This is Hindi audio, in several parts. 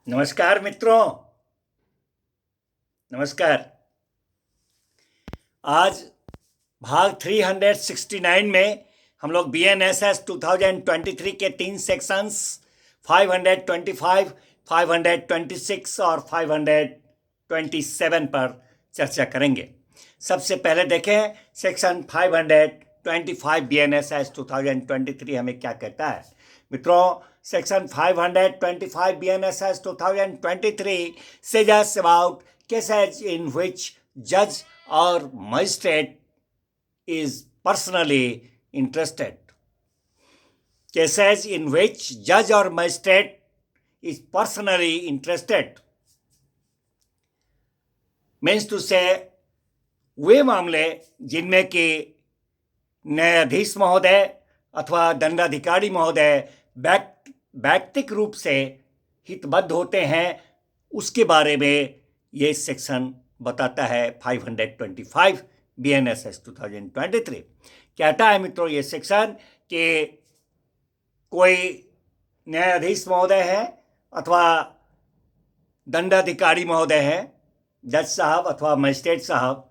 नमस्कार मित्रों। नमस्कार। आज भाग 369 में हम लोग BNSS 2023 के 3 सेक्शंस 525, 526 और 527 पर चर्चा करेंगे। सबसे पहले देखें सेक्शन 525 BNSS 2023 हमें क्या कहता है। मित्रों, section 525 BNSS 2023 says about cases in which judge or magistrate is personally interested. Cases in which judge or magistrate is personally interested means to say वे मामले जिनमें कि न्यायाधीश महोदय अथवा दंडाधिकारी महोदय वैयक्तिक रूप से हितबद्ध होते हैं, उसके बारे में ये सेक्शन बताता है। 525 BNSS 2023 कहता है मित्रों ये सेक्शन कि कोई न्यायाधीश महोदय है अथवा दंडाधिकारी महोदय है, जज साहब अथवा मजिस्ट्रेट साहब,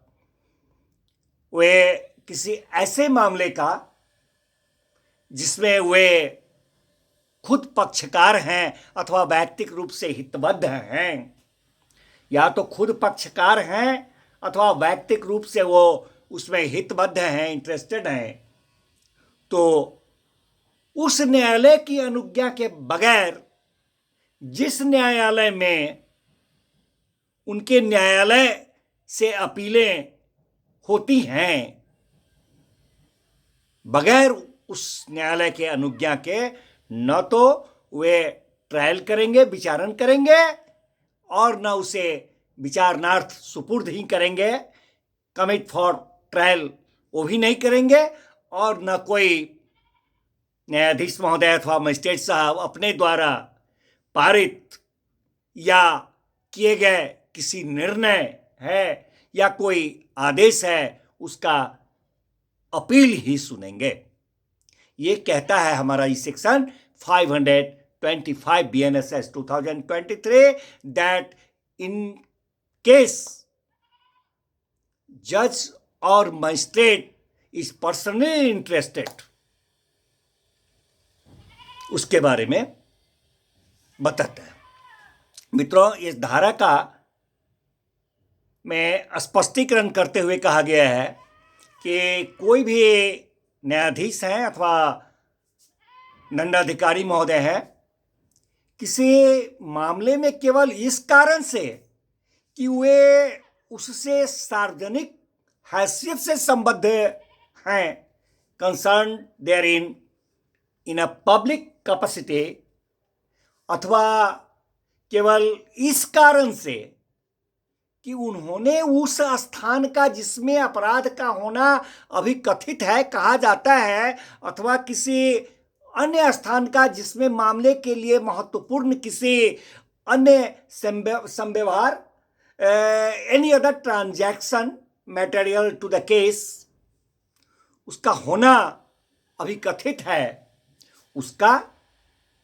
वे किसी ऐसे मामले का जिसमें वे खुद पक्षकार हैं अथवा वैयक्तिक रूप से हितबद्ध हैं, या तो खुद पक्षकार हैं अथवा वैयक्तिक रूप से वो उसमें हितबद्ध हैं, इंटरेस्टेड हैं, तो उस न्यायालय की अनुज्ञा के बगैर जिस न्यायालय में उनके न्यायालय से अपीलें होती हैं, बगैर उस न्यायालय के अनुज्ञा के न तो वे ट्रायल करेंगे, विचारण करेंगे, और न उसे विचारणार्थ सुपुर्द ही करेंगे, कमिट फॉर ट्रायल वो भी नहीं करेंगे, और न कोई न्यायाधीश महोदय अथवा मजिस्ट्रेट साहब अपने द्वारा पारित या किए गए किसी निर्णय है या कोई आदेश है उसका अपील ही सुनेंगे। ये कहता है हमारा ये section 525 BNSS 2023 that in case judge or magistrate is personally interested, उसके बारे में बताता है। मित्रों, इस धारा का में स्पष्टीकरण करते हुए कहा गया है कि कोई भी न्यायाधीश हैं अथवा दंडाधिकारी महोदय हैं, किसी मामले में केवल इस कारण से कि वे उससे सार्वजनिक हैसियत से संबद्ध हैं, concern there in a public capacity, अथवा केवल इस कारण से कि उन्होंने उस स्थान का जिसमें अपराध का होना अभी कथित है कहा जाता है, अथवा किसी अन्य स्थान का जिसमें मामले के लिए महत्वपूर्ण किसी अन्य संव्यवहार, any other transaction material to the case, उसका होना अभी कथित है, उसका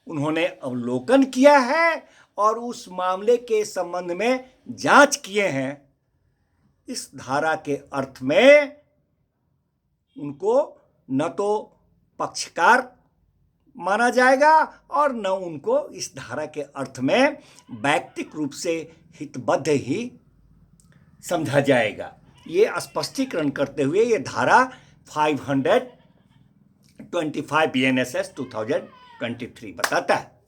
उन्होंने अवलोकन किया है और उस मामले के संबंध में जांच किए हैं। इस धारा के अर्थ में उनको न तो पक्षकार माना जाएगा और न उनको इस धारा के अर्थ में वैयक्तिक रूप से हितबद्ध ही समझा जाएगा। ये स्पष्टीकरण करते हुए ये धारा 525 BNSS 2023 बताता है।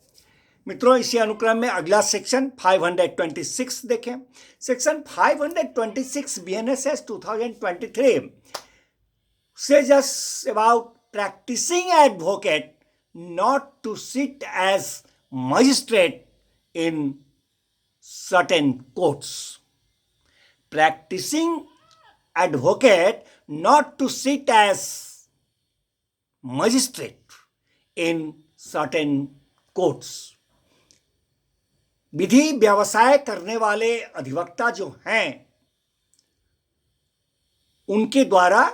मित्रों, इसी अनुक्रम में अगला सेक्शन 526 देखें। Section 526 BNSS 2023 says us about practicing advocate not to sit as magistrate in certain courts. Practicing advocate not to sit as magistrate in certain courts. विधि व्यवसाय करने वाले अधिवक्ता जो हैं, उनके द्वारा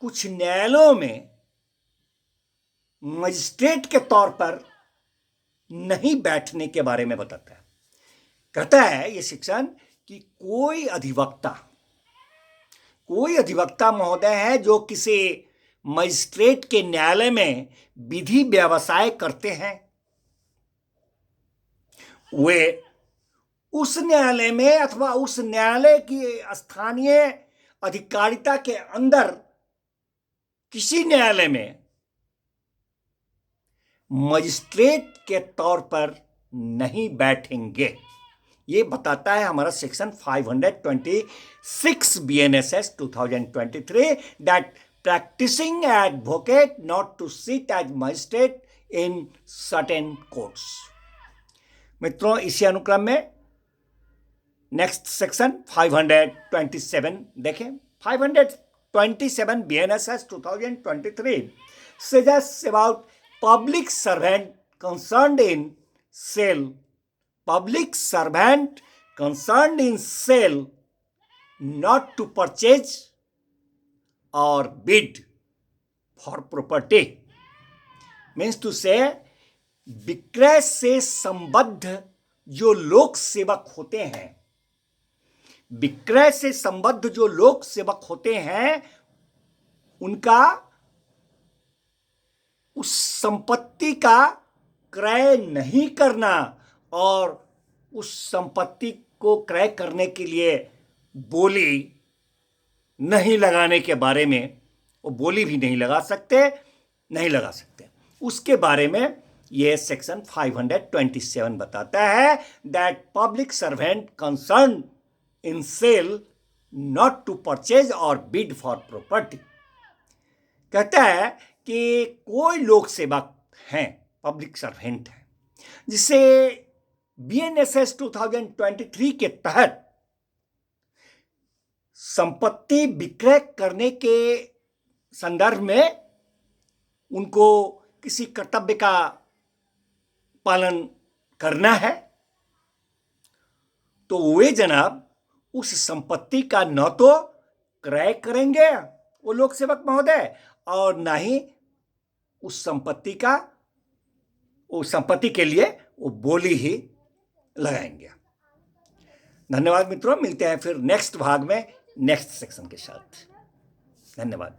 कुछ न्यायालयों में मजिस्ट्रेट के तौर पर नहीं बैठने के बारे में बताता है। कहता है ये सेक्शन कि कोई अधिवक्ता महोदय है जो किसी मजिस्ट्रेट के न्यायालय में विधि व्यवसाय करते हैं, वे उस न्यायालय में अथवा उस न्यायालय की स्थानीय अधिकारिता के अंदर किसी न्यायालय में मजिस्ट्रेट के तौर पर नहीं बैठेंगे। ये बताता है हमारा section 526 BNSS 2023 that practising advocate not to sit as magistrate in certain courts. मित्रों, इसी अनुक्रम में नेक्स्ट सेक्शन 527 देखें। 527 BNSS 2023 suggests about public servant concerned in sale not to purchase or bid for property, means to say विक्रय से संबद्ध जो लोक सेवक होते हैं, विक्रय से संबद्ध जो लोक सेवक होते हैं, उनका उस संपत्ति का क्रय नहीं करना और उस संपत्ति को क्रय करने के लिए बोली नहीं लगाने के बारे में, वो बोली भी नहीं लगा सकते, उसके बारे में ये सेक्शन 527 बताता है that public servant concern in sale not to purchase और बिड फॉर प्रॉपर्टी। कहता है कि कोई लोक सेवक हैं, पब्लिक सर्वेंट हैं, जिसे BNSS 2023 के तहत संपत्ति विक्रय करने के संदर्भ में उनको किसी कर्तव्य का पालन करना है, तो वे जनाब उस संपत्ति का न तो क्रय करेंगे वो लोक सेवक महोदय, और ना ही उस संपत्ति के लिए वो बोली ही लगाएंगे। धन्यवाद मित्रों, मिलते हैं फिर नेक्स्ट भाग में नेक्स्ट सेक्शन के साथ। धन्यवाद।